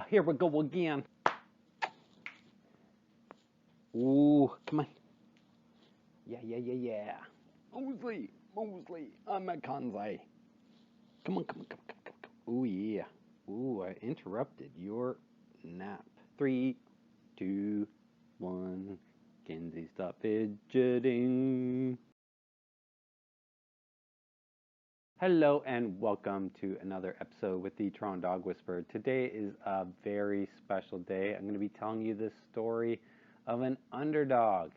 here we go again. Ooh, come on. Yeah. Mosley, I'm a Kanzai. Come on. Ooh, yeah. Ooh, I interrupted your nap. 3, 2, 1. Kenzie, stop fidgeting. Hello and welcome to another episode with the Toronto Dog Whisperer. Today is a very special day. I'm going to be telling you the story of an underdog.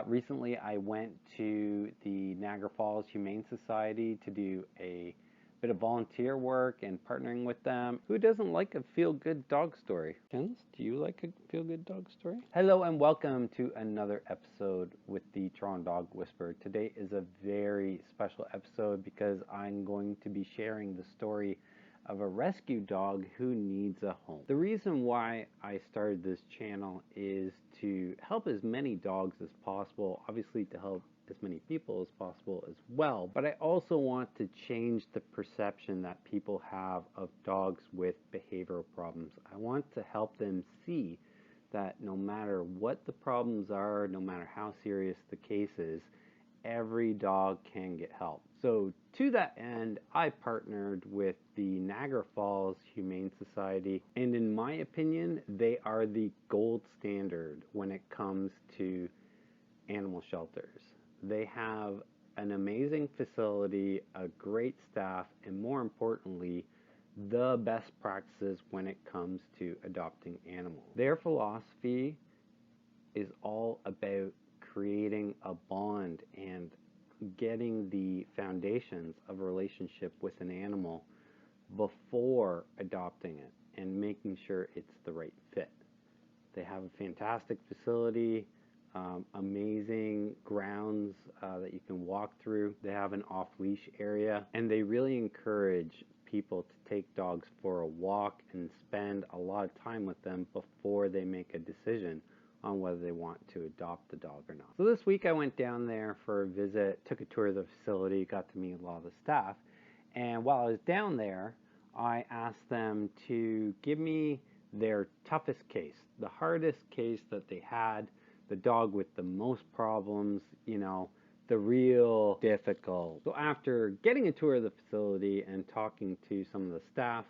Recently I went to the Niagara Falls Humane Society to do a bit of volunteer work and partnering with them. Who doesn't like a feel-good dog story? Kens, do you like a feel-good dog story? Hello and welcome to another episode with the Toronto Dog Whisperer. Today is a very special episode because I'm going to be sharing the story of a rescue dog who needs a home. The reason why I started this channel is to help as many dogs as possible, obviously to help as many people as possible as well, but I also want to change the perception that people have of dogs with behavioral problems. I want to help them see that no matter what the problems are, no matter how serious the case is, every dog can get help. So to that end, I partnered with the Niagara Falls Humane Society, and in my opinion, they are the gold standard when it comes to animal shelters. They have an amazing facility, a great staff, and more importantly, the best practices when it comes to adopting animals. Their philosophy is all about creating a bond and getting the foundations of a relationship with an animal before adopting it and making sure it's the right fit. They have a fantastic facility, amazing grounds that you can walk through. They have an off-leash area, and they really encourage people to take dogs for a walk and spend a lot of time with them before they make a decision on whether they want to adopt the dog or not. So this week I went down there for a visit, took a tour of the facility, got to meet a lot of the staff, and while I was down there, I asked them to give me their toughest case, the hardest case that they had, the dog with the most problems, the real difficult. So after getting a tour of the facility and talking to some of the staff,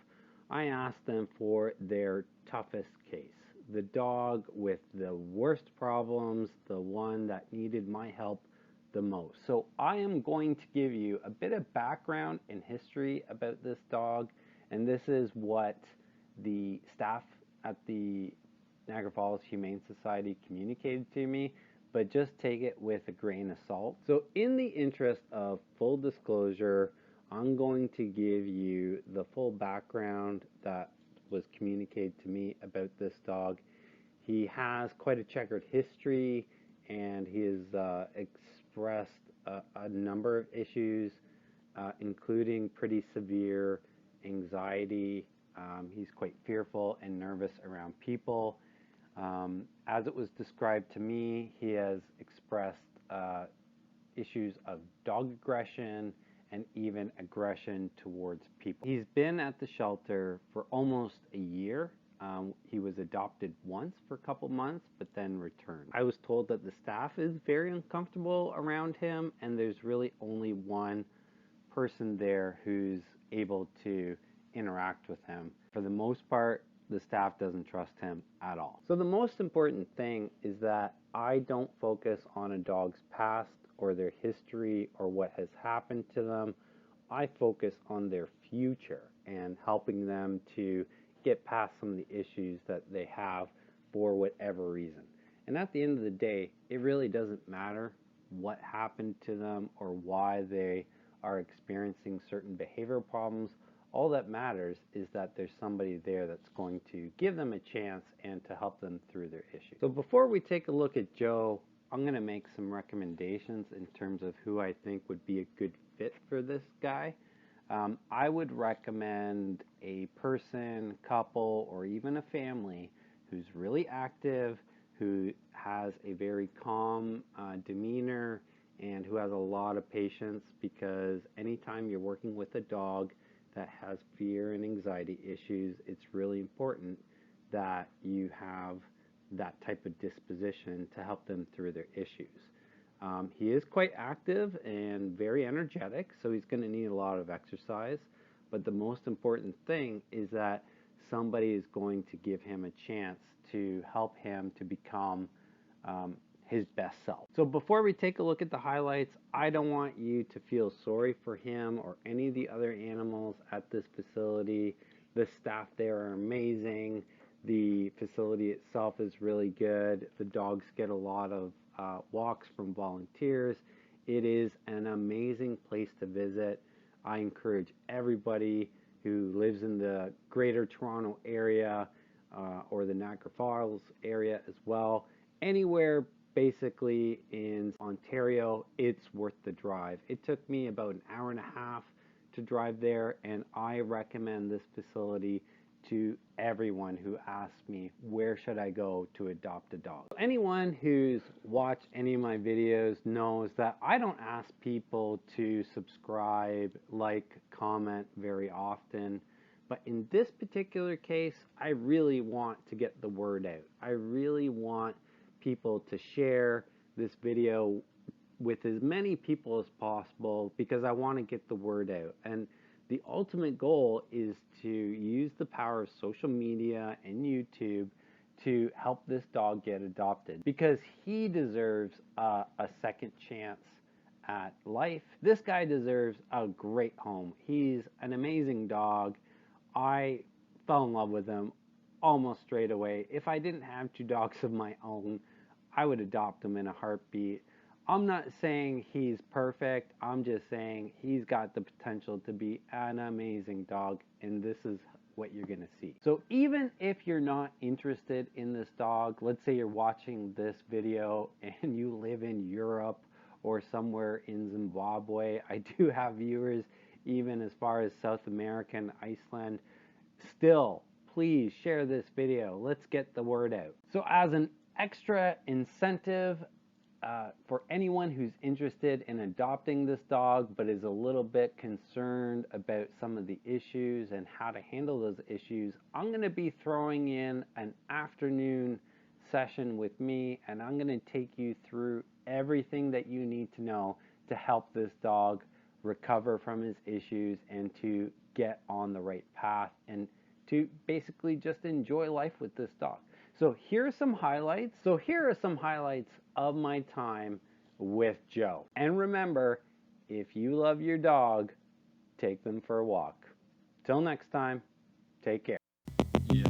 I asked them for their toughest case, the dog with the worst problems, the one that needed my help the most. So I am going to give you a bit of background and history about this dog, and this is what the staff at the Niagara Falls Humane Society communicated to me, but just take it with a grain of salt. So in the interest of full disclosure, I'm going to give you the full background that was communicated to me about this dog. He has quite a checkered history, and he has expressed a number of issues, including pretty severe anxiety. He's quite fearful and nervous around people. As it was described to me, he has expressed issues of dog aggression and even aggression towards people. He's been at the shelter for almost a year. He was adopted once for a couple months, but then returned. I was told that the staff is very uncomfortable around him, and there's really only one person there who's able to interact with him. For the most part, the staff doesn't trust him at all. So the most important thing is that I don't focus on a dog's past or their history or what has happened to them. I focus on their future and helping them to get past some of the issues that they have for whatever reason. And at the end of the day, it really doesn't matter what happened to them or why they are experiencing certain behavioral problems. All that matters is that there's somebody there that's going to give them a chance and to help them through their issues. So before we take a look at Joe, I'm going to make some recommendations in terms of who I think would be a good fit for this guy. I would recommend a person, couple, or even a family who's really active, who has a very calm demeanor, and who has a lot of patience, because anytime you're working with a dog that has fear and anxiety issues, it's really important that you have that type of disposition to help them through their issues. He is quite active and very energetic, so he's going to need a lot of exercise. But the most important thing is that somebody is going to give him a chance to help him to become his best self. So before we take a look at the highlights, I don't want you to feel sorry for him or any of the other animals at this facility. The staff there are amazing. The facility itself is really good. The dogs get a lot of walks from volunteers. It is an amazing place to visit. I encourage everybody who lives in the Greater Toronto area or the Niagara Falls area as well, anywhere basically in Ontario, it's worth the drive. It took me about an hour and a half to drive there, and I recommend this facility to everyone who asks me, where should I go to adopt a dog? Anyone who's watched any of my videos knows that I don't ask people to subscribe, like, comment very often. But in this particular case, I really want to get the word out. I really want people to share this video with as many people as possible because I want to get the word out. And the ultimate goal is to use the power of social media and YouTube to help this dog get adopted because he deserves a second chance at life. This guy deserves a great home. He's an amazing dog. I fell in love with him almost straight away. If I didn't have two dogs of my own, I would adopt him in a heartbeat. I'm not saying he's perfect. I'm just saying he's got the potential to be an amazing dog, and this is what you're going to see. So even if you're not interested in this dog, let's say you're watching this video and you live in Europe or somewhere in Zimbabwe. I do have viewers even as far as South America and Iceland. Still, please share this video. Let's get the word out. So as an extra incentive, for anyone who's interested in adopting this dog but is a little bit concerned about some of the issues and how to handle those issues, I'm going to be throwing in an afternoon session with me, and I'm going to take you through everything that you need to know to help this dog recover from his issues and to get on the right path and to basically just enjoy life with this dog. So here are some highlights. Of my time with Joe. And remember, if you love your dog, take them for a walk. Till next time, take care. Yeah.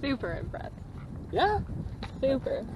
Super impressed. Yeah? Super.